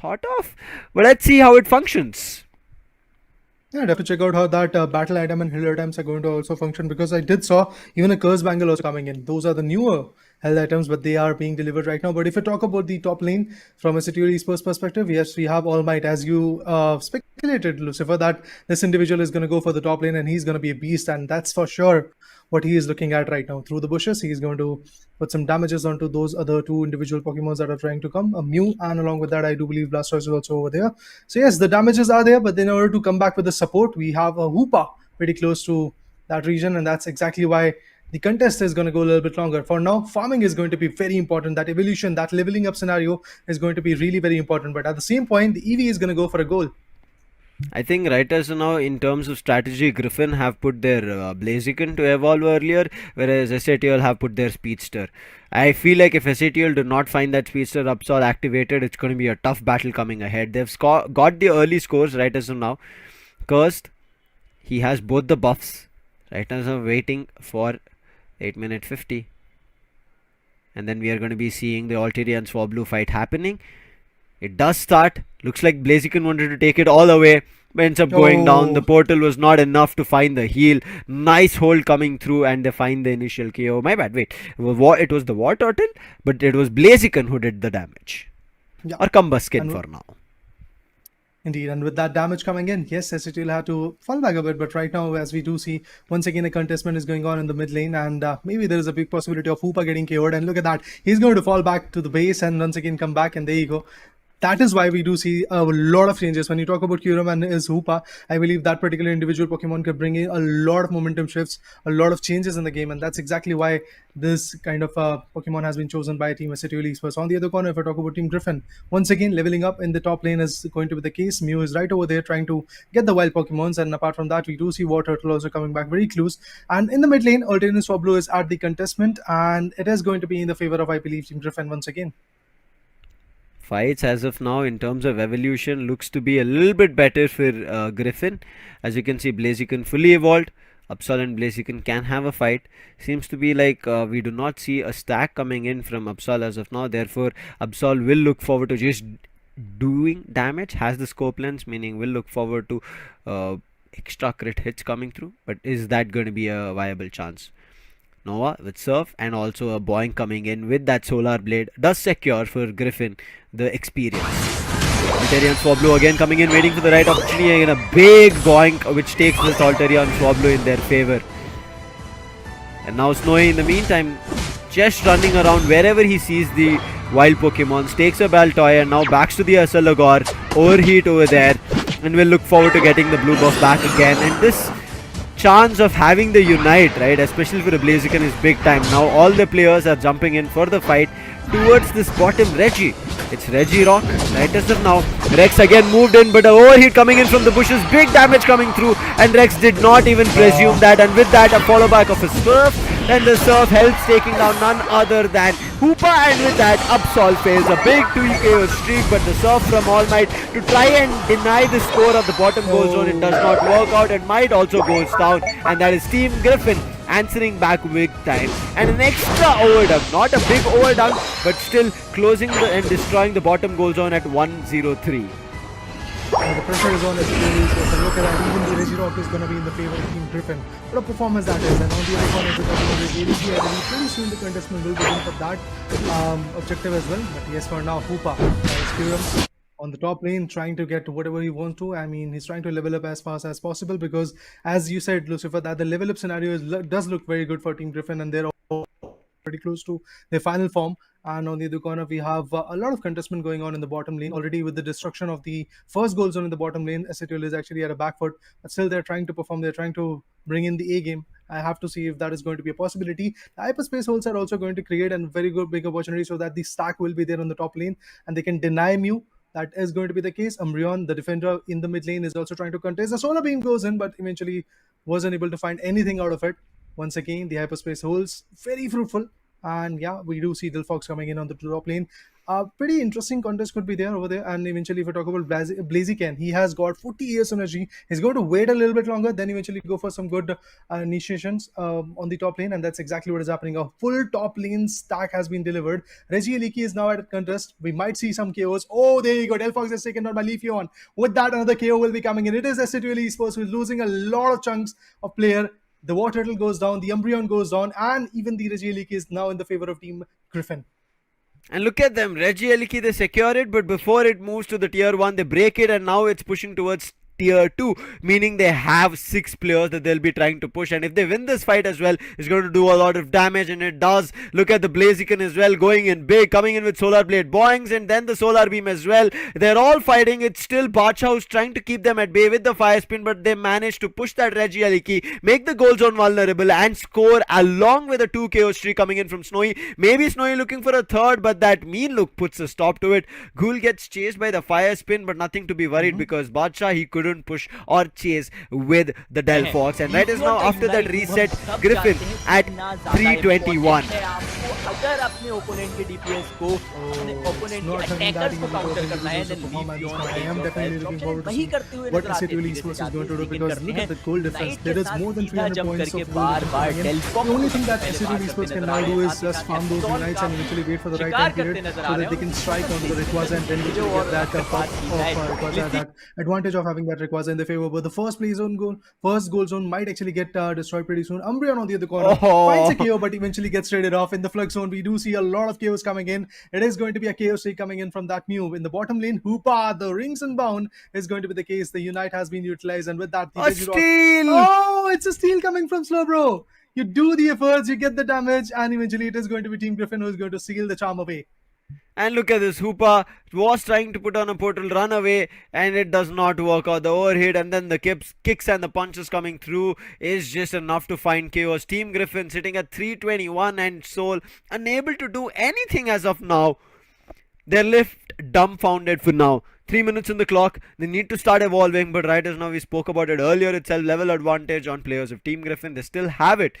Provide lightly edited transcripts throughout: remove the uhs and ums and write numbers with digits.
thought of. But let's see how it functions. Yeah, I'd have to check out how that battle item and hill items are going to also function, because I did saw even a curse bangle also coming in. Those are the newer hell items, but they are being delivered right now. But if you talk about the top lane from a S8UL Esports perspective, yes, we have All Might, as you speculated, Lucifer, that this individual is going to go for the top lane and he's going to be a beast, and that's for sure what he is looking at right now. Through the bushes, he's going to put some damages onto those other two individual Pokemons that are trying to come, a Mew, and along with that, I do believe Blastoise is also over there. So yes, the damages are there, but in order to come back with the support, we have a Hoopa pretty close to that region, and that's exactly why the contest is going to go a little bit longer. For now, farming is going to be very important. That evolution, that leveling up scenario is going to be really very important. But at the same point, the EV is going to go for a goal. I think right as now, in terms of strategy, Griffin have put their Blaziken to evolve earlier, whereas S8UL have put their Speedster. I feel like if S8UL do not find that Speedster Upsol activated, it's going to be a tough battle coming ahead. They've got the early scores right as of now. Cursed, he has both the buffs. Right now, I'm waiting for 8 minute 50. And then we are going to be seeing the Altaria and Swablu fight happening. It does start. Looks like Blaziken wanted to take it all away, but ends up going down. The Oh, portal was not enough to find the heal. Nice hold coming through, and they find the initial KO. My bad. Wait, it was the War Turtle, but it was Blaziken who did the damage. yeah. Or Kumbuskin And for now. indeed, and with that damage coming in, yes, SCT will have to fall back a bit. But right now, as we do see, once again, a contestment is going on in the mid lane, and maybe there is a big possibility of Hoopa getting KO'd. And look at that, he's going to fall back to the base and once again come back, and there you go. That is why we do see a lot of changes. When you talk about Kyurem and his Hoopa, I believe that particular individual Pokemon could bring in a lot of momentum shifts, a lot of changes in the game, and that's exactly why this kind of Pokemon has been chosen by Team S8UL Esports. On the other corner, if I talk about Team Griffin, once again, leveling up in the top lane is going to be the case. Mew is right over there trying to get the wild Pokemons, and apart from that, we do see War Turtle also coming back very close. And in the mid lane, Alternate Swablu is at the contestment, and it is going to be in the favor of, I believe, Team Griffin once again. Fights as of now in terms of evolution looks to be a little bit better for Griffin. As you can see, Blaziken fully evolved. Upsal and Blaziken can have a fight. Seems to be like we do not see a stack coming in from Upsal as of now. Therefore, Upsal will look forward to just doing damage. Has the scope lens, meaning will look forward to extra crit hits coming through. But is that going to be a viable chance? Nova with Surf and also a Boing coming in with that Solar Blade does secure for Griffin the experience. Altaria and Swablu again coming in, waiting for the right opportunity, and a big Boink which takes this Altaria and Swablu in their favor. And now Snowy in the meantime just running around wherever he sees the wild Pokemons, takes a Baltoy and now backs to the Asalagor, overheat over there, and will look forward to getting the blue buff back again. And this chance of having the unite, right, especially for a Blaziken, is big time. Now all the players are jumping in for the fight towards this bottom Reggie. It's Reggie Rock right as of now. Rex again moved in, but a overheat coming in from the bushes, big damage coming through, and Rex did not even presume that, and with that a follow back of a Surf, and the Surf helps taking down none other than Hoopa, and with that Upsol fails a big 2 KO streak, but the Surf from All Might to try and deny the score of the bottom goal zone, it does not work out, and Might also goes down, and that is Team Griffin answering back big time, and an extra overdunk, not a big overdunk, but still closing and destroying the bottom goal zone at 103. The pressure is on SCT. So look at that, even the Reggie Rock is going to be in the favor of Team Griffin. What a performance that is. And on the other corner, if we're talking about the ADC, I believe pretty soon the contestant will begin for that objective as well. But yes, for now, Hoopa is Kyurem on the top lane, trying to get whatever he wants to. I mean, he's trying to level up as fast as possible, because, as you said, Lucifer, that the level up scenario does look very good for Team Griffin, and they're pretty close to their final form. And on the other corner, we have a lot of contestment going on in the bottom lane already. With the destruction of the first goal zone in the bottom lane, S8UL is actually at a back foot, but still they're trying to perform. They're trying to bring in the A game. I have to see if that is going to be a possibility. The hyperspace holes are also going to create a very good big opportunity, so that the stack will be there on the top lane and they can deny Mew. That is going to be the case. Umbreon, the defender in the mid lane, is also trying to contest. The solar beam goes in, but eventually wasn't able to find anything out of it. Once again, the hyperspace holes, very fruitful. And yeah, we do see Dilfox coming in on the top lane. Pretty interesting contest could be there over there. And eventually, if we talk about Blaziken, he has got 40 years energy. He's going to wait a little bit longer, then eventually go for some good initiations on the top lane. And that's exactly what is happening. A full top lane stack has been delivered. Reggie Leakey is now at a contest. We might see some KOs. Oh, there you go. Delphox is taken down by Leafeon. With that, another KO will be coming in. It is S8UL Esports who is losing a lot of chunks of player. The War Turtle goes down, the Umbreon goes down, and even the Regieleki is now in the favor of Team Griffin. And look at them, Regieleki, they secure it, but before it moves to the tier 1, they break it, and now it's pushing towards tier 2, meaning they have 6 players that they'll be trying to push, and if they win this fight as well, it's going to do a lot of damage, and it does. Look at the Blaziken as well, going in big, coming in with Solar Blade Boings, and then the Solar Beam as well. They're all fighting. It's still Bacha who's trying to keep them at bay with the Fire Spin, but they managed to push that Regieleki, make the goal zone vulnerable, and score along with a 2 KO streak coming in from Snowy. Maybe Snowy looking for a third, but that mean look puts a stop to it. Ghoul gets chased by the Fire Spin, but nothing to be worried because Bacha, he couldn't push or chase with the Delphox, and right is now after that reset Griffin at 321. अगर अपने opponent के DPS को opponent के attackers को counter करना है then I am definitely looking forward to see what S8UL Esports is going to do, because look at the goal difference. There is more than 300 points of goal. The only thing that S8UL Esports can now do is just farm those unites and eventually wait for the right time period so that they can strike onto the Rayquaza and then get that Rayquaza, that advantage of having that Rayquaza in their favor. But the first goal zone might actually get destroyed pretty soon. Umbreon on the other corner finds a KO, but eventually gets traded off in the Flux zone. We do see a lot of KOs coming in. It is going to be a KO streak coming in from that Mew. In the bottom lane, Hoopa, the rings and bound is going to be the case. The Unite has been utilized, and with that, the steal! Oh, it's a steal coming from Slowbro. You do the efforts, you get the damage, and eventually it is going to be Team Griffin who is going to seal the charm away. And look at this, Hoopa was trying to put on a portal run away, and it does not work out. The overhit and then the kicks and the punches coming through is just enough to find chaos. Team Griffin sitting at 321 and Soul unable to do anything as of now. They're left dumbfounded for now. 3 minutes on the clock. They need to start evolving, but right as now, we spoke about it earlier, it's a level advantage on players of Team Griffin. They still have it.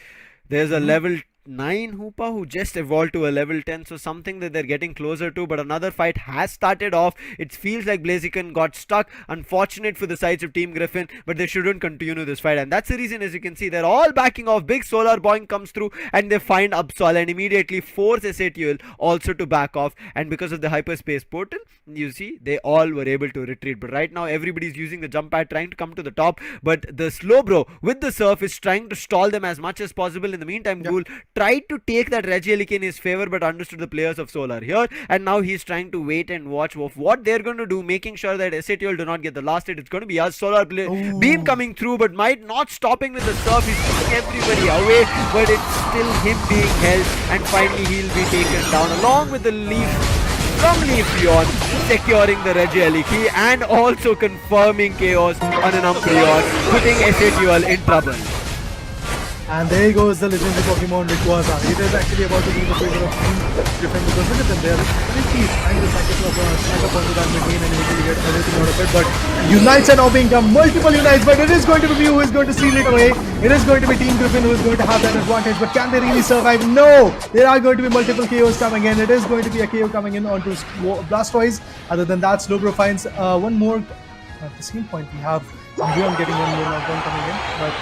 There's a level 9 Hoopa who just evolved to a level 10, so something that they're getting closer to, but another fight has started off. It feels like Blaziken got stuck. Unfortunate for the sides of Team Griffin, but they shouldn't continue this fight, and that's the reason, as you can see, they're all backing off. Big Solar Boing comes through and they find Absol and immediately force S8UL also to back off, and because of the hyperspace portal, you see, they all were able to retreat. But right now everybody's using the jump pad trying to come to the top, but the Slowbro with the surf is trying to stall them as much as possible. In the meantime, Ghoul tried to take that Regieleki in his favor, but understood the players of Solar here, and now he's trying to wait and watch of what they're going to do, making sure that S8UL do not get the last hit. It's going to be a Solar Beam coming through, but might not stopping with the surf. He's pulling everybody away, but it's still him being held, and finally he'll be taken down along with the Leaf from Leafeon, securing the Regieleki and also confirming chaos on an Umbreon, putting S8UL in trouble. And there goes the legendary Pokemon Rayquaza. It is actually about to be in the favor of Team Griffin, because look at them, they're trying to stack up onto that mid lane and eventually get everything out of it. But Unites are now being done, multiple Unites, but it is going to be Mew who is going to seal it away. It is going to be Team Griffin who is going to have that advantage, but can they really survive? No! There are going to be multiple KOs coming in. It is going to be a KO coming in onto Blastoise. Other than that, Slowbro finds one more. At the same point, we have Umbreon getting one more knockdown coming in, but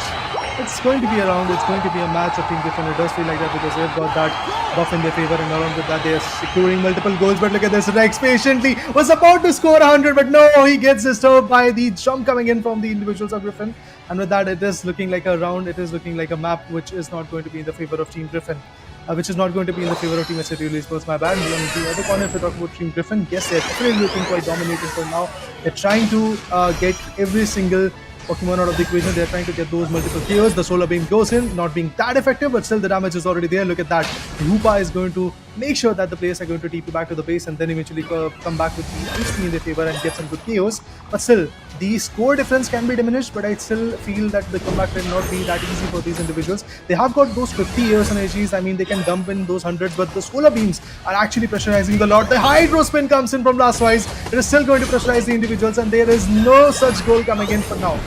it's going to be around. It's going to be a match of Team Griffin. It does feel like that because they've got that buff in their favor, and along with that, they are securing multiple goals. But look at this, Rex patiently was about to score 100, but no, he gets disturbed by the jump coming in from the individuals of Griffin. And with that, it is looking like a round. It is looking like a map which is not going to be in the favor of Team Griffin. Which is not going to be in the favor of Team S8UL Esports. My bad. On the other corner, if we talk about Team Griffin, yes, they're definitely looking quite dominated for now. They're trying to get every single Pokemon out of the equation. They're trying to get those multiple KOs. The Solar Beam goes in, not being that effective, but still the damage is already there. Look at that. Hoopa is going to make sure that the players are going to TP back to the base and then eventually come back with the Ice in their favor and get some good KOs. But still, the score difference can be diminished, but I still feel that the comeback will not be that easy for these individuals. They have got those 50 years energies. I mean, they can dump in those hundreds, but the Solar Beams are actually pressurizing the lot. The Hydro Spin comes in from Blastoise. It is still going to pressurize the individuals, and there is no such goal coming in for now.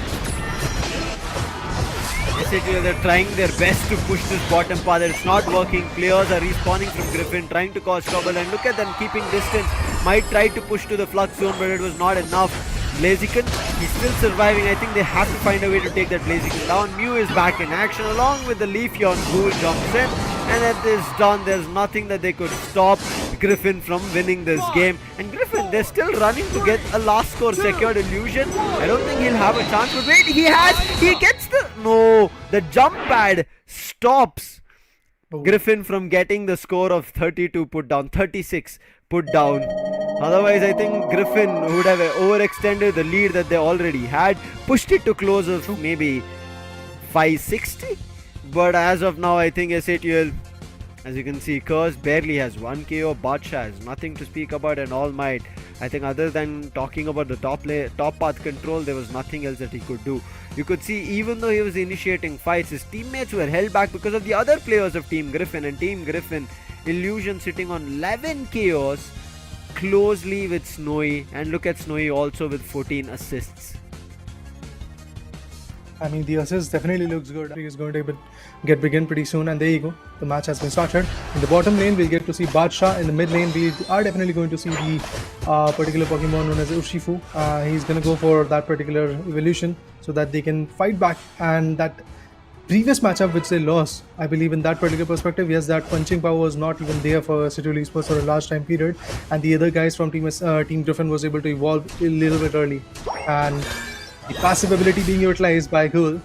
S8UL, they're trying their best to push this bottom path. It's not working. Players are respawning from Griffin, trying to cause trouble. And look at them keeping distance. Might try to push to the flux zone, but it was not enough. Blaziken, he's still surviving. I think they have to find a way to take that Blaziken down. Mew is back in action along with the Leafeon. Ghoul jumps in, and at this done, there's nothing that they could stop Griffin from winning this game. And Griffin, they're still running to get a last score secured. Illusion, I don't think he'll have a chance, but wait, he gets the jump pad stops Griffin from getting the score of 32 put down, 36 put down. Otherwise, I think Griffin would have overextended the lead that they already had, pushed it to close of maybe 560. But as of now, I think S8UL, as you can see, Curse barely has 1 KO, Badsha has nothing to speak about, and All Might, I think other than talking about the top path control, there was nothing else that he could do. You could see even though he was initiating fights, his teammates were held back because of the other players of Team Griffin. And Team Griffin, Illusion sitting on 11 KOs closely with Snowy, and look at Snowy also with 14 assists. I mean, the assist definitely looks good. He is going to begin pretty soon, and there you go. The match has been started. In the bottom lane, we'll get to see Badsha. In the mid lane, we are definitely going to see the particular Pokemon known as Urshifu. He's going to go for that particular evolution so that they can fight back. And that previous matchup which they lost, I believe in that particular perspective, yes, that punching power was not even there for S8UL Esports for a large time period, and the other guys from Team Griffin was able to evolve a little bit early. And the passive ability being utilized by Ghoul,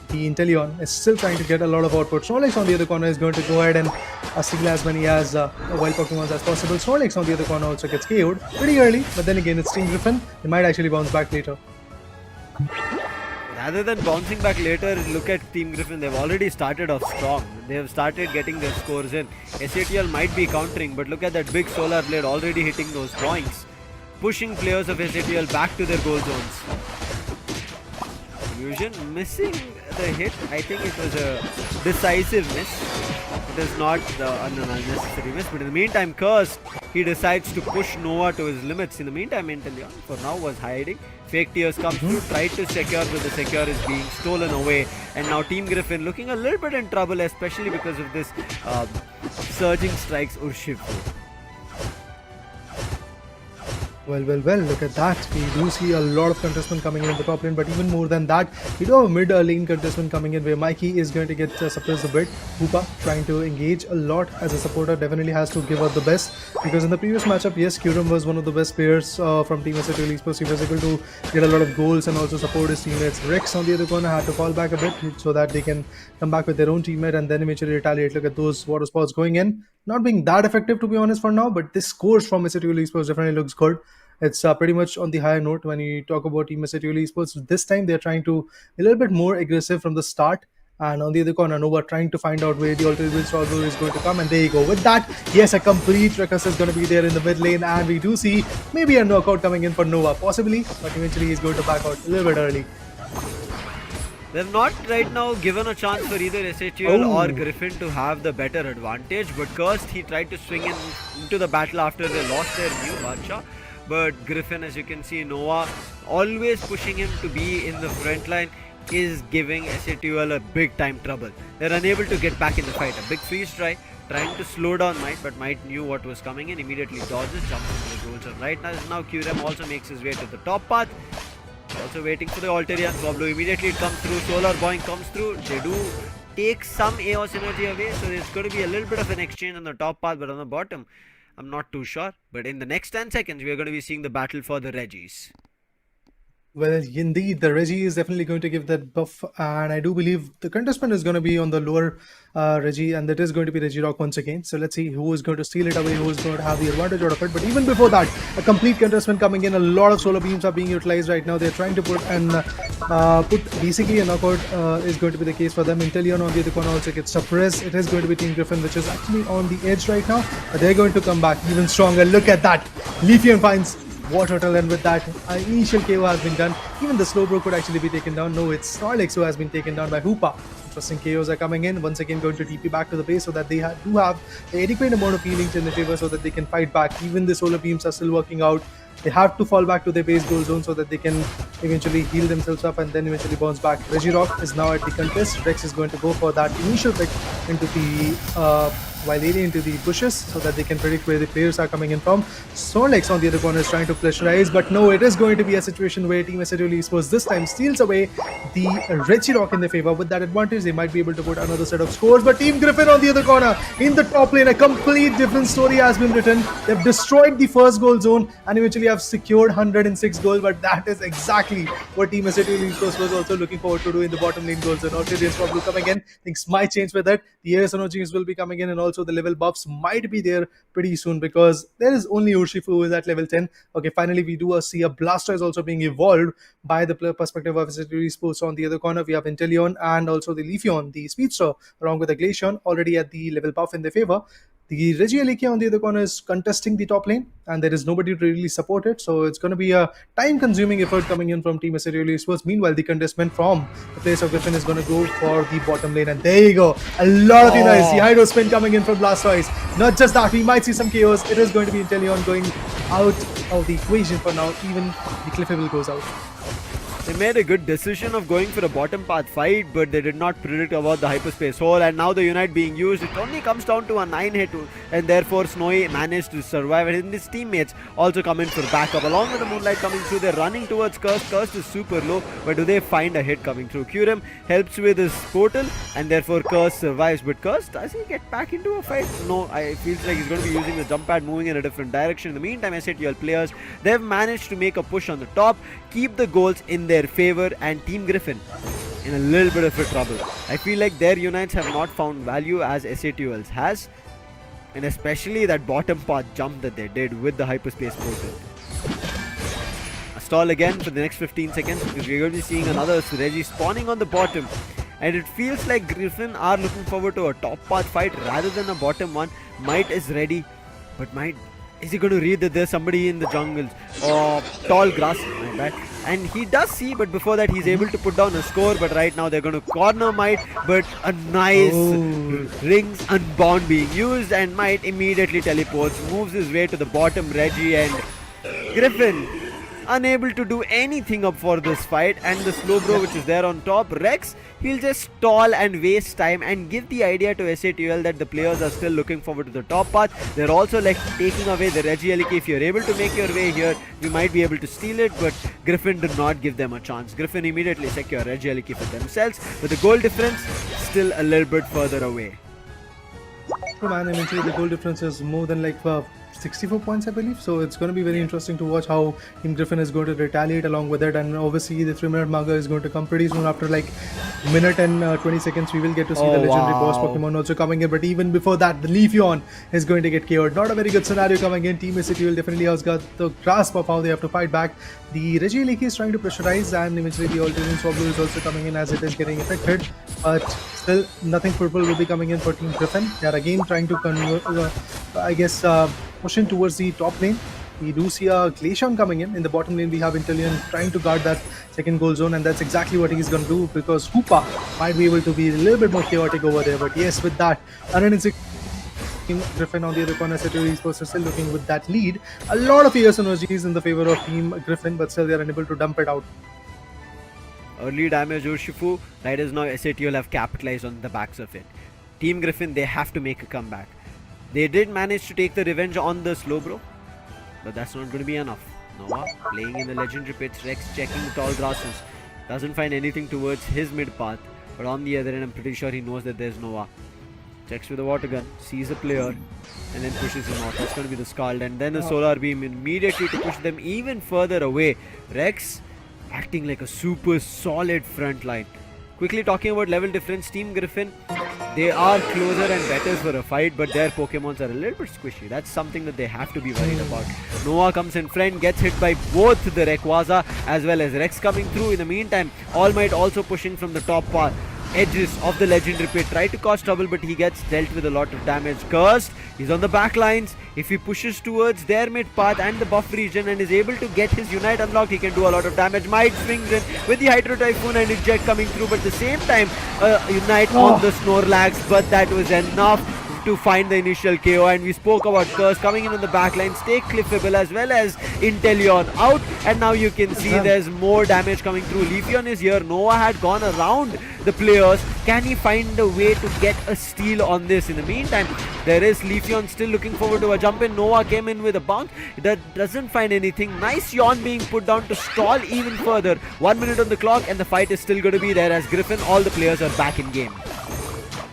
the Inteleon, is still trying to get a lot of output. Snorlax on the other corner is going to go ahead and steal as many as wild Pokemons as possible. Snorlax on the other corner also gets KO'd pretty early, but then again it's Team Griffin. They might actually bounce back later. Rather than bouncing back later, look at Team Griffin. They've already started off strong. They have started getting their scores in. S8UL might be countering, but look at that big Solar Blade already hitting those points, pushing players of S8UL back to their goal zones. Illusion missing the hit. I think it was a decisive miss. It is not an unnecessary miss. But in the meantime, Curse, he decides to push Nova to his limits. In the meantime, Inteleon for now was hiding. Fake Tears comes through, tried to secure, but the secure is being stolen away. And now Team Griffin looking a little bit in trouble, especially because of this surging strikes Urshifu. Well, look at that. We do see a lot of contestment coming in the top lane, but even more than that, we do have a mid lane contestment coming in where Mikey is going to get suppressed a bit. Hoopa trying to engage a lot as a supporter, definitely has to give out the best, because in the previous matchup, yes, Kyurem was one of the best players from Team S8UL Esports. He was able to get a lot of goals and also support his teammates. Rex on the other corner had to fall back a bit so that they can come back with their own teammate and then eventually retaliate. Look at those water sports going in. Not being that effective, to be honest, for now, but this scores from S8UL Esports definitely looks good. It's pretty much on the higher note when you talk about Team S8UL Esports. This time they're trying to be a little bit more aggressive from the start. And on the other corner, Nova trying to find out where the alternate solver is going to come. And there you go. With that, yes, a complete ruckus is going to be there in the mid lane. And we do see maybe a knockout coming in for Nova, possibly. But eventually he's going to back out a little bit early. They've not right now given a chance for either S8UL or Griffin to have the better advantage. But Cursed, he tried to swing into the battle after they lost their new Badsha. But Griffin, as you can see, Nova always pushing him to be in the front line is giving S8UL a big time trouble. They're unable to get back in the fight. A big freeze trying to slow down Might, but Might knew what was coming in, immediately dodges, jumps into the goal zone. Right now Kyurem also makes his way to the top path. Also waiting for the Alterian Swablu. Immediately it comes through, Solar Boing comes through. They do take some AOS energy away, so there's going to be a little bit of an exchange on the top path, but on the bottom, I'm not too sure. But in the next 10 seconds, we are going to be seeing the battle for the Regis. Well, indeed, the Reggie is definitely going to give that buff, and I do believe the contestment is going to be on the lower Reggie, and that is going to be Regirock once again. So let's see who is going to steal it away, who is going to have the advantage out of it. But even before that, a complete contestment coming in. A lot of solar beams are being utilized right now. They're trying to put basically a knockout is going to be the case for them. Inteleon on the other corner also gets suppressed. It is going to be Team Griffin, which is actually on the edge right now, but they're going to come back even stronger. Look at that. Leafeon finds Water Turtle, and with that, initial KO has been done. Even the Slowbro could actually be taken down. No, it's Snorlax who has been taken down by Hoopa. Interesting KOs are coming in. Once again, going to TP back to the base so that they do have the adequate amount of healings in the favor so that they can fight back. Even the solar beams are still working out. They have to fall back to their base goal zone so that they can eventually heal themselves up and then eventually bounce back. Regirock is now at the contest. Rex is going to go for that initial pick into the while leading into the bushes so that they can predict where the players are coming in from. Snorlax on the other corner is trying to pressurize, but no, it is going to be a situation where Team S8UL Esports this time steals away the Regirock in their favor. With that advantage, they might be able to put another set of scores, but Team Griffin on the other corner in the top lane, a complete different story has been written. They've destroyed the first goal zone and eventually have secured 106 goals, but that is exactly what Team S8UL Esports was also looking forward to do in the bottom lane goal zone. Orchid Swap will come again. Things might change with that. The AS energies will be coming in, and also the level buffs might be there pretty soon because there is only Urshifu who is at level 10. Okay, finally we do see a Blastoise also being evolved by the perspective of S8UL Esports. On the other corner, we have Inteleon and also the Leafeon, the Speedster, along with the Glaceon, already at the level buff in their favor. The Regieleki on the other corner is contesting the top lane, and there is nobody to really support it. So it's going to be a time-consuming effort coming in from Team S8UL Esports. Meanwhile, the contestment from the place of Griffin is going to go for the bottom lane, and there you go. A lot of units. The Hydro Spin coming in from Blastoise. Not just that, we might see some chaos. It is going to be Inteleon going out of the equation for now. Even the Cliffable goes out. They made a good decision of going for a bottom path fight, but they did not predict about the hyperspace hole, and now the Unite being used, it only comes down to a 9-hit, and therefore Snowy managed to survive, and his teammates also come in for backup. Along with the Moonlight coming through, they're running towards Curse. Curse is super low, but do they find a hit coming through? Kyurem helps with his portal, and therefore Curse survives, but Curse, does he get back into a fight? No, it feels like he's going to be using the jump pad, moving in a different direction. In the meantime, S8UL players, they've managed to make a push on the top, keep the goals in their favor, and Team Griffin in a little bit of a trouble. I feel like their unites have not found value as S8UL's has, and especially that bottom path jump that they did with the hyperspace portal. A stall again for the next 15 seconds because we're going to be seeing another Reggie spawning on the bottom, and it feels like Griffin are looking forward to a top path fight rather than a bottom one. Might is ready, but Might, is he going to read that there's somebody in the jungles or tall grass? My bad. And he does see, but before that he's able to put down a score. But right now they're going to corner Might, but a nice rings unbound being used, and Might immediately teleports, moves his way to the bottom. Reggie and Griffin unable to do anything up for this fight, and the Slowbro which is there on top, Rex, he'll just stall and waste time and give the idea to S8UL that the players are still looking forward to the top path. They're also like taking away the Regieleki. If you're able to make your way here, you might be able to steal it, but Griffin did not give them a chance. Griffin immediately secure Regieleki for themselves, but the goal difference still a little bit further away. Man, eventually the goal difference is more than like 64 points, I believe. So it's going to be very interesting to watch how Team Griffin is going to retaliate along with it. And obviously the 3-minute marker is going to come pretty soon. After like minute and 20 seconds, we will get to see the legendary boss Pokemon also coming in. But even before that, the Leafeon is going to get KO'd. Not a very good scenario coming in. Team S8UL definitely has got the grasp of how they have to fight back. The Regieleki is trying to pressurize, and eventually the Alternate Swablu is also coming in as it is getting affected. But still, nothing purple will be coming in for Team Griffin. They are again trying to convert, pushing towards the top lane. We do see a Glaceon coming in. In the bottom lane, we have Inteleon trying to guard that second goal zone, and that's exactly what he's going to do because Hoopa might be able to be a little bit more chaotic over there. But yes, with that, 106 Griffin on the other corner, S8UL Esports is still looking with that lead. A lot of ES energies in the favor of Team Griffin, but still they are unable to dump it out. Early damage Urshifu, right as now S8UL have capitalized on the backs of it. Team Griffin, they have to make a comeback. They did manage to take the revenge on the Slowbro, but that's not going to be enough. Noah playing in the legendary pits, Rex checking the tall grasses, doesn't find anything towards his mid path, but on the other end I'm pretty sure he knows that there's Noah. Checks with the water gun, sees a player, and then pushes him out. That's going to be the Scald, and then the Solar Beam immediately to push them even further away. Rex acting like a super solid front line. Quickly talking about level difference, Team Griffin, they are closer and better for a fight, but their Pokemons are a little bit squishy. That's something that they have to be worried about. Noah comes in front, gets hit by both the Rayquaza as well as Rex coming through. In the meantime, All Might also pushing from the top part. Edges of the legendary pit, try to cause trouble, but he gets dealt with a lot of damage. Cursed, he's on the back lines. If he pushes towards their mid path and the buff region and is able to get his Unite unlocked, he can do a lot of damage. Might swings in with the Hydro Typhoon and his Jet coming through, but at the same time Unite on the Snorlax, but that was enough. to find the initial KO, and we spoke about Curse coming in on the back line, stay Cliffable as well as Inteleon out, and now you can see there's more damage coming through. Leafeon is here. Noah had gone around the players. Can he find a way to get a steal on this? In the meantime, there is Leafeon still looking forward to a jump in. Noah came in with a bounce. That doesn't find anything. Nice yawn being put down to stall even further. 1 minute on the clock and the fight is still going to be there as Griffin, all the players are back in game.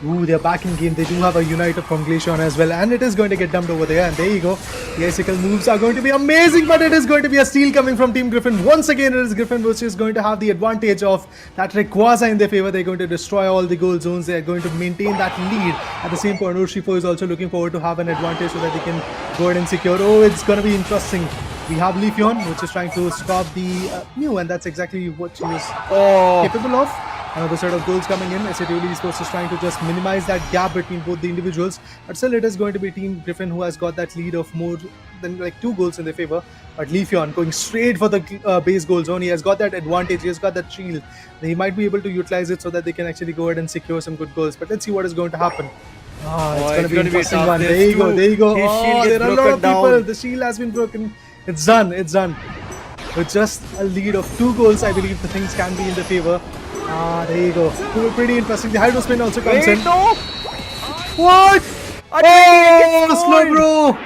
Ooh, they're back in game. They do have a Unite from Glaceon as well, and it is going to get dumped over there. And there you go. The icicle moves are going to be amazing, but it is going to be a steal coming from Team Griffin. Once again, it is Griffin which is going to have the advantage of that Rayquaza in their favor. They're going to destroy all the gold zones. They're going to maintain that lead. At the same point, Urshifu is also looking forward to have an advantage so that they can go ahead and secure. Oh, it's going to be interesting. We have Leafeon, which is trying to stop the Mew, and that's exactly what she is capable of. Another set of goals coming in. S8UL Esports is trying to just minimize that gap between both the individuals. But still, it is going to be Team Griffin who has got that lead of more than like 2 goals in their favor. But Leafeon going straight for the base goal zone. He has got that advantage. He has got that shield. He might be able to utilize it so that they can actually go ahead and secure some good goals. But let's see what is going to happen. It's going to be an interesting one. There you go. There you go. There are a lot of people. The shield has been broken. It's done. It's done. With just a lead of 2 goals, I believe the things can be in their favor. There you go. Pretty interesting. The Hydro Spin also comes in. No! What? Oh, slow bro!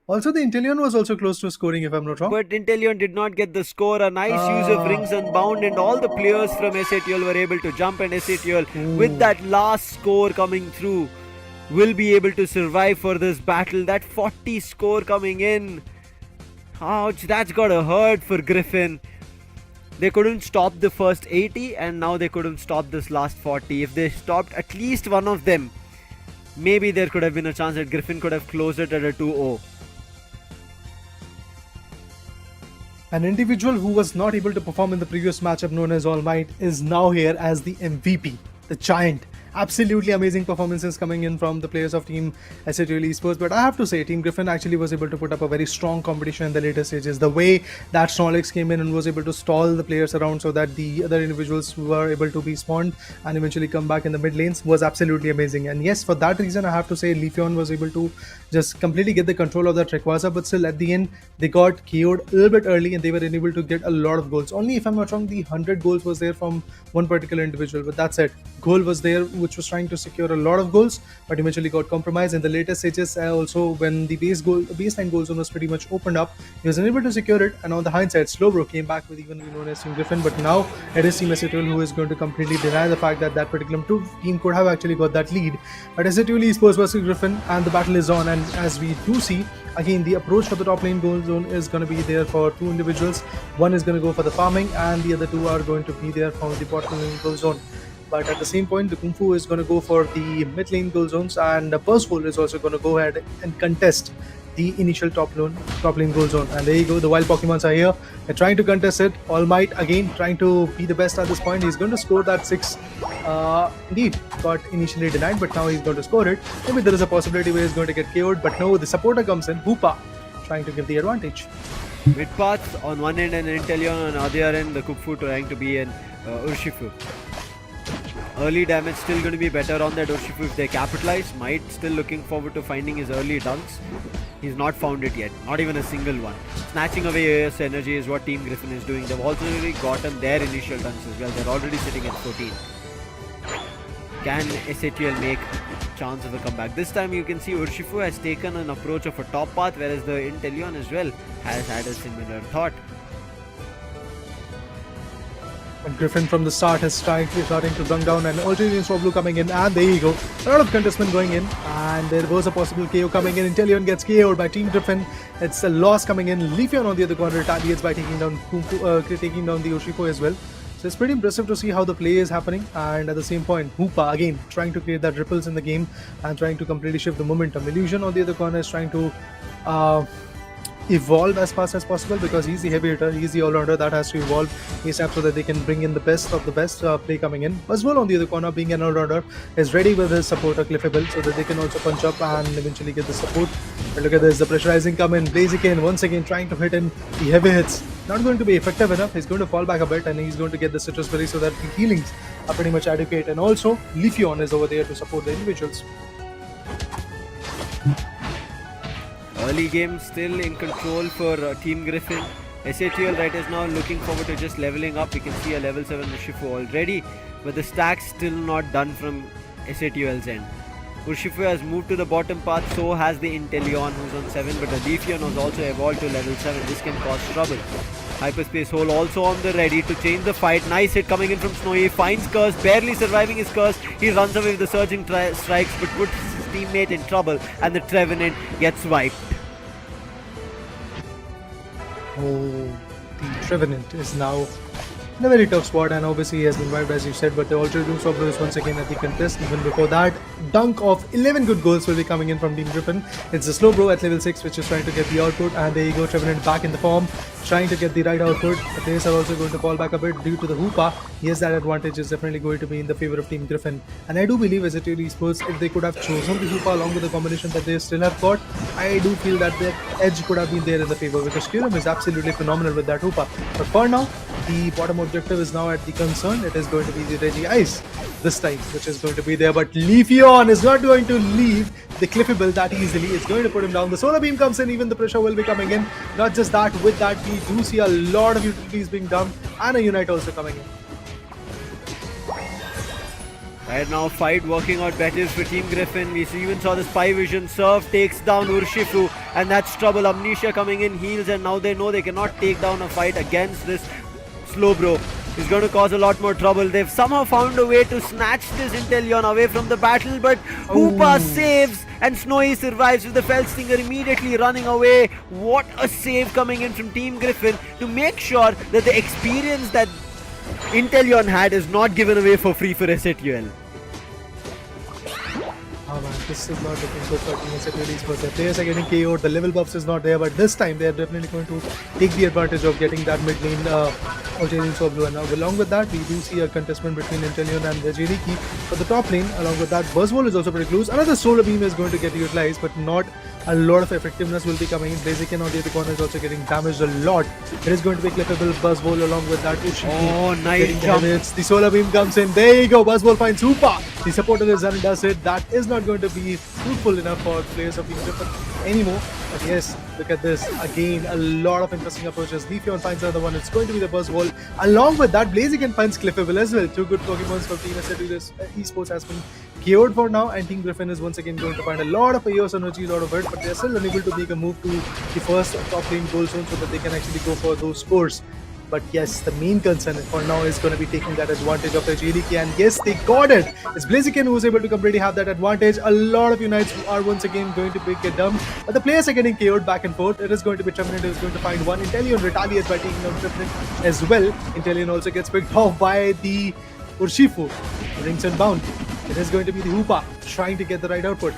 Also, the Inteleon was also close to scoring, if I'm not wrong. But Inteleon did not get the score. A nice use of Rings Unbound, and all the players from S8UL were able to jump, and S8UL with that last score coming through will be able to survive for this battle. That 40 score coming in. Ouch, that's gotta hurt for Griffin. They couldn't stop the first 80 and now they couldn't stop this last 40. If they stopped at least one of them, maybe there could have been a chance that Griffin could have closed it at a 2-0. An individual who was not able to perform in the previous matchup, known as All Might, is now here as the MVP, the Giant. Absolutely amazing performances coming in from the players of Team S8UL Esports. But I have to say, Team Griffin actually was able to put up a very strong competition in the later stages. The way that Snorlax came in and was able to stall the players around so that the other individuals were able to be spawned and eventually come back in the mid lanes was absolutely amazing. And yes, for that reason, I have to say Leafeon was able to just completely get the control of that Rayquaza. But still, at the end, they got KO'd a little bit early and they were unable to get a lot of goals. Only, if I'm not wrong, the 100 goals was there from one particular individual. But that's it. Goal was there, which was trying to secure a lot of goals, but eventually got compromised in the later stages. Also, when the baseline goal zone was pretty much opened up, he was unable to secure it. And on the hindsight, Slowbro came back with even known as Team Griffin. But now it is Team S8UL who is going to completely deny the fact that that particular team could have actually got that lead. But S8UL Esports versus Griffin, and the battle is on. And as we do see, again, the approach for the top lane goal zone is going to be there for 2 individuals. One is going to go for the farming, and the other 2 are going to be there for the bottom lane goal zone. But at the same point, the Kung Fu is going to go for the mid lane goal zones, and the Buzzwole is also going to go ahead and contest the initial top lane goal zone. And there you go, the wild Pokemons are here. They're trying to contest it. All Might again trying to be the best at this point. He's going to score that 6. Indeed, got initially denied, but now he's going to score it. Maybe there is a possibility where he's going to get KO'd, but no, the supporter comes in, Hoopa, trying to give the advantage. Mid path on one end and Inteleon on the other end, the Kung Fu trying to be an Urshifu. Early damage still going to be better on that Urshifu if they capitalize. Might still looking forward to finding his early dunks. He's not found it yet, not even a single one. Snatching away AS energy is what Team Griffin is doing. They've also already gotten their initial dunks as well. They're already sitting at 14. Can S8UL make chance of a comeback? This time you can see Urshifu has taken an approach of a top path, whereas the Inteleon as well has had a similar thought. And Griffin from the start has starting to bring down an Ultra Swablu coming in, and there you go. A lot of contestment going in, and there was a possible KO coming in. Inteleon gets KO'd by Team Griffin. It's a loss coming in. Leafeon on the other corner retaliates by taking down the Urshifu as well. So it's pretty impressive to see how the play is happening, and at the same point, Hoopa again trying to create that ripples in the game and trying to completely shift the momentum. Illusion on the other corner is trying to evolve as fast as possible because he's the heavy hitter, he's the all-rounder that has to evolve ASAP so that they can bring in the best of the best play coming in. Buzzwole on the other corner, being an all-rounder, is ready with his supporter Cliffable so that they can also punch up and eventually get the support. But look at this, the pressurizing come in, Blaziken once again trying to hit in the heavy hits. Not going to be effective enough. He's going to fall back a bit and he's going to get the citrus berry so that the healings are pretty much adequate. And also, Leafeon is over there to support the individuals. Early game still in control for Team Griffin. S8UL right is now looking forward to just leveling up. We can see a level 7 Urshifu already, but the stack's still not done from S8UL's end. Urshifu has moved to the bottom path, so has the Inteleon who's on 7, but the Leafeon has also evolved to level 7. This can cause trouble. Hyperspace Hole also on the ready to change the fight. Nice hit coming in from Snowy. Finds Curse, barely surviving his Curse. He runs away with the surging strikes, but puts his teammate in trouble, and the Trevenant gets wiped. Oh, the Trevenant is now in a very tough spot, and obviously he has been wiped as you said, but the Ultra Doom Swablu is once again at the contest. Even before that, dunk of 11 good goals will be coming in from Team Griffin. It's the Slow Bro at level 6 which is trying to get the output, and there you go, Trevenant back in the form, trying to get the right output. The players are also going to fall back a bit due to the Hoopa. Yes, that advantage is definitely going to be in the favor of Team Griffin, and I do believe S8UL Esports, if they could have chosen the Hoopa along with the combination that they still have got, I do feel that the edge could have been there in the favor, because Kyurem is absolutely phenomenal with that Hoopa. But for now, the bottom objective is now at the concern. It is going to be the Reggie Ice this time, which is going to be there, but Leafeon is not going to leave the Cliffable that easily. It's going to put him down. The Solar Beam comes in, even the pressure will be coming in. Not just that, with that we do see a lot of utilities being done, and a Unite also coming in. Right now, fight working out better for Team Griffin. We even saw the Spy Vision serve, takes down Urshifu, and that's trouble. Amnesia coming in, heals, and now they know they cannot take down a fight against this Slow Bro. He's going to cause a lot more trouble. They've somehow found a way to snatch this Inteleon away from the battle, but Hoopa saves, and Snowy survives with the Fell Stinger immediately running away. What a save coming in from Team Griffin to make sure that the experience that Inteleon had is not given away for free for S8UL. Oh man, this is not looking good for Team S8UL Esports. The players are getting KO'd, the level buffs is not there, but this time they are definitely going to take the advantage of getting that mid lane Ultra Swablu. And now along with that, we do see a contestment between Inteleon and the JDK for the top lane. Along with that, Buzzwole is also pretty close. Another Solar Beam is going to get utilized, but not a lot of effectiveness will be coming in. Blaziken on the other corner is also getting damaged a lot. It is going to be clippable. Buzzwole along with that. Oh, nice jump. The Solar Beam comes in. There you go. Buzzwole finds Hoopa. The supporter is done and does it. That is not going to be fruitful enough for players of Team Griffin anymore. But yes, look at this. Again, a lot of interesting approaches. Leafeon finds another one. It's going to be the Buzzwole. Along with that, Blaziken finds Cliffable as well. Two good Pokemons for Team S8UL Esports has been KO'd for now, and Team Griffin is once again going to find a lot of Eos energies out of it, but they're still unable to make a move to the first top lane goal zone so that they can actually go for those scores. But yes, the main concern for now is going to be taking that advantage of the JDK, and yes, they got it. It's Blaziken who is able to completely have that advantage. A lot of Unites are once again going to break it down, but the players are getting KO'd back and forth. It is going to be Trevenant who is going to find one. Inteleon retaliates by taking down Trevenant as well. Inteleon also gets picked off by the Urshifu. Rings and bound. It is going to be the Hoopa trying to get the right output.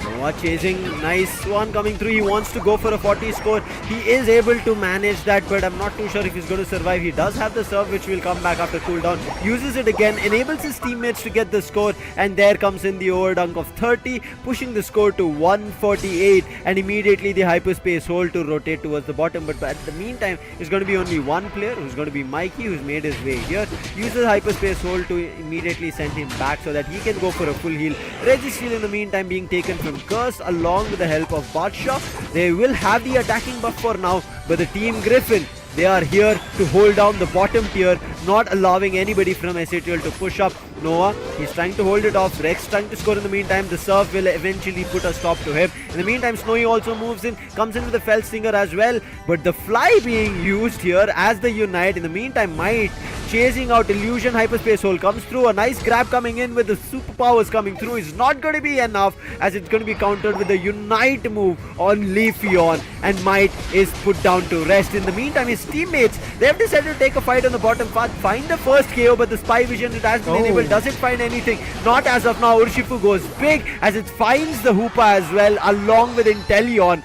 Noah chasing, nice one coming through. He wants to go for a 40 score. He is able to manage that, but I'm not too sure if he's going to survive. He does have the serve which will come back after cooldown. Uses it again, enables his teammates to get the score, and there comes in the overdunk of 30, pushing the score to 148, and immediately the hyperspace hole to rotate towards the bottom. But at the meantime, it's going to be only one player who's going to be Mikey, who's made his way here. Uses hyperspace hole to immediately send him back so that he can go for a full heal. Registeel in the meantime being taken from Curse along with the help of Badshaw. They will have the attacking buff for now, but the Team Griffin, they are here to hold down the bottom tier, not allowing anybody from S8UL to push up. Noah, he's trying to hold it off. Rex trying to score in the meantime. The serve will eventually put a stop to him. In the meantime, Snowy also moves in, comes in with the Fell Stinger as well. But the Fly being used here as the Unite. In the meantime, Might chasing out Illusion. Hyperspace Hole comes through. A nice grab coming in with the superpowers coming through. Is not going to be enough, as it's going to be countered with the Unite move on Leafeon. And Might is put down to rest. In the meantime, his teammates, they have decided to take a fight on the bottom path. Find the first KO, but the Spy Vision, it has been enabled. Doesn't find anything. Not as of now. Urshifu goes big as it finds the Hoopa as well, along with Inteleon.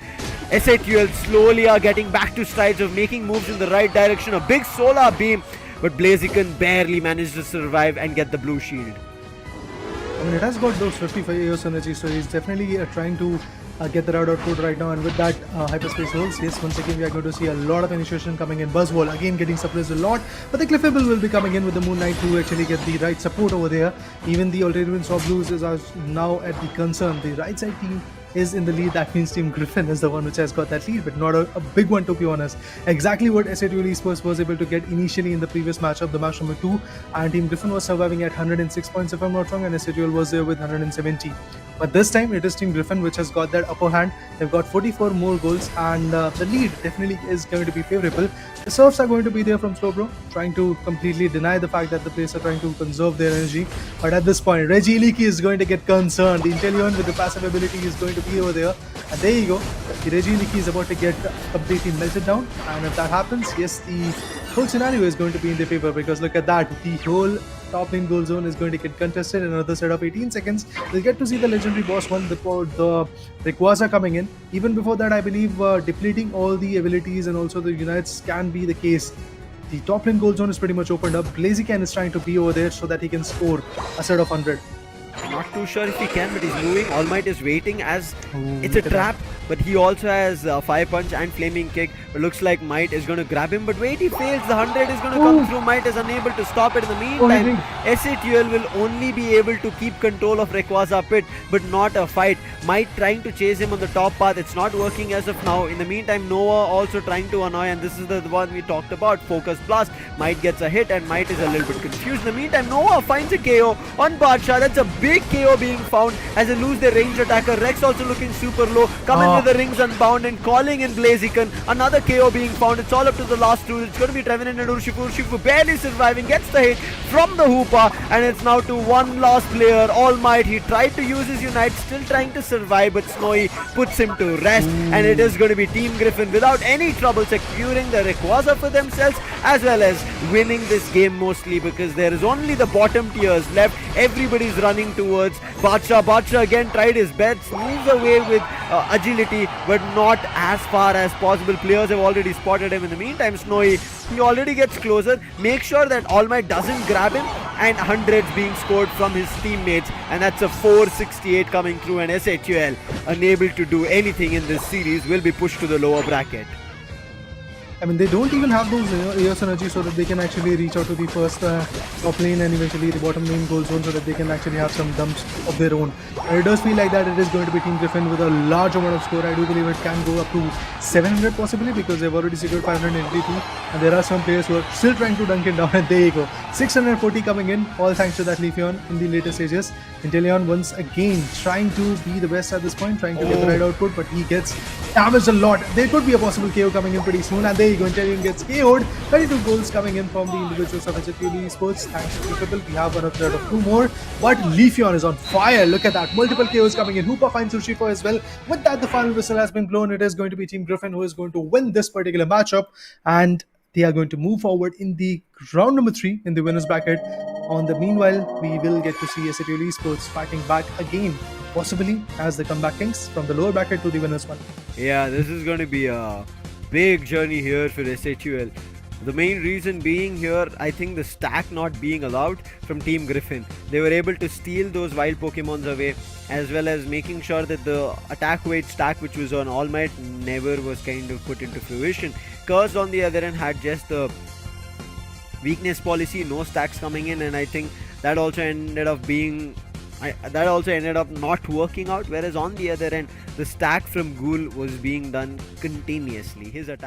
S8UL slowly are getting back to strides of making moves in the right direction. A big solar beam, but Blaziken barely managed to survive and get the blue shield. I mean, it has got those 55 EOS energy, so he's definitely trying to get the route output right now, and with that hyperspace holds, yes, once again we are going to see a lot of initiation coming in. Buzzwall again getting suppressed a lot, but the Cliffable will be coming in with the Moon Knight to actually get the right support over there. Even the Alternate Swap Blues is now at the concern. The right side team is in the lead. That means Team Griffin is the one which has got that lead, but not a big one, to be honest. Exactly what S8UL Esports was able to get initially in the previous matchup, the match number 2, and Team Griffin was surviving at 106 points if I'm not wrong, and S8UL was there with 170. But this time it is Team Griffin which has got that upper hand. They've got 44 more goals, and the lead definitely is going to be favorable. The serves are going to be there from Slowbro, trying to completely deny the fact that the players are trying to conserve their energy. But at this point, Reggie Leakey is going to get concerned. The Inteleon with the passive ability is going to be over there. And there you go. The Reggie Leakey is about to get completely melted down. And if that happens, yes, the whole scenario is going to be in their favor, because look at that. The whole top lane goal zone is going to get contested in another set of 18 seconds. We'll get to see the legendary boss one, the Rayquaza coming in. Even before that, I believe depleting all the abilities and also the unites can be the case. The top lane goal zone is pretty much opened up. Blaziken is trying to be over there so that he can score a set of 100. Not too sure if he can, but he's moving. All Might is waiting as it's a look at trap, but he also has Fire Punch and Flaming Kick. It looks like Might is going to grab him, but wait, he fails. The 100 is going to come through. Might is unable to stop it. In the meantime, S8UL will only be able to keep control of Rayquaza Pit, but not a fight. Might trying to chase him on the top path. It's not working as of now. In the meantime, Nova also trying to annoy, and this is the one we talked about. Focus Blast. Might gets a hit, and Might is a little bit confused. In the meantime, Nova finds a KO on Badsha. That's a big KO being found as they lose their ranged attacker. Rex also looking super low. Coming with the rings unbound and calling in Blaziken. Another KO being found. It's all up to the last two. It's going to be Trevenant and Urshifu. Urshifu barely surviving. Gets the hit from the Hoopa, and it's now to one last player, All Might. He tried to use his Unite, still trying to survive, but Snowy puts him to rest, and it is going to be Team Griffin without any trouble securing the Rayquaza for themselves, as well as winning this game mostly, because there is only the bottom tiers left. Everybody's running towards Badsha. Badsha again tried his best, moves away with agility, but not as far as possible. Players have already spotted him. In the meantime, Snowy, he already gets closer. Make sure that All Might doesn't grab him, and hundreds being scored from his teammates, and that's a 468 coming through, and S8UL, unable to do anything in this series, will be pushed to the lower bracket. I mean, they don't even have those Eos energy so that they can actually reach out to the first top lane and eventually the bottom lane goal zone so that they can actually have some dumps of their own. And it does feel like that it is going to be Team Griffin with a large amount of score. I do believe it can go up to 700 possibly, because they've already secured 582, and there are some players who are still trying to dunk it down, and there you go. 640 coming in, all thanks to that Leafeon in the later stages. Inteleon once again trying to be the best at this point, trying to get the right output, but he gets damaged a lot. There could be a possible KO coming in pretty soon, and there you go. Inteleon gets KO'd. 32 goals coming in from the individuals of S8UL Esports. Thanks to people, we have another threat of 2 more, but Leafeon is on fire. Look at that, multiple KOs coming in. Hoopa finds Urshifu as well. With that, the final whistle has been blown. It is going to be Team Griffin who is going to win this particular matchup, and they are going to move forward in the round number 3 in the winners bracket. On the meanwhile, we will get to see S8UL Esports fighting back again, possibly as the comeback kings from the lower bracket to the winners one. Yeah, this is going to be a big journey here for S8UL. The main reason being here, I think the stack not being allowed from Team Griffin. They were able to steal those wild Pokemons away, as well as making sure that the attack weight stack which was on All Might never was kind of put into fruition. Curse on the other hand had just the weakness policy, no stacks coming in, and I think that also ended up being not working out, whereas on the other end the stack from Ghoul was being done continuously. His attack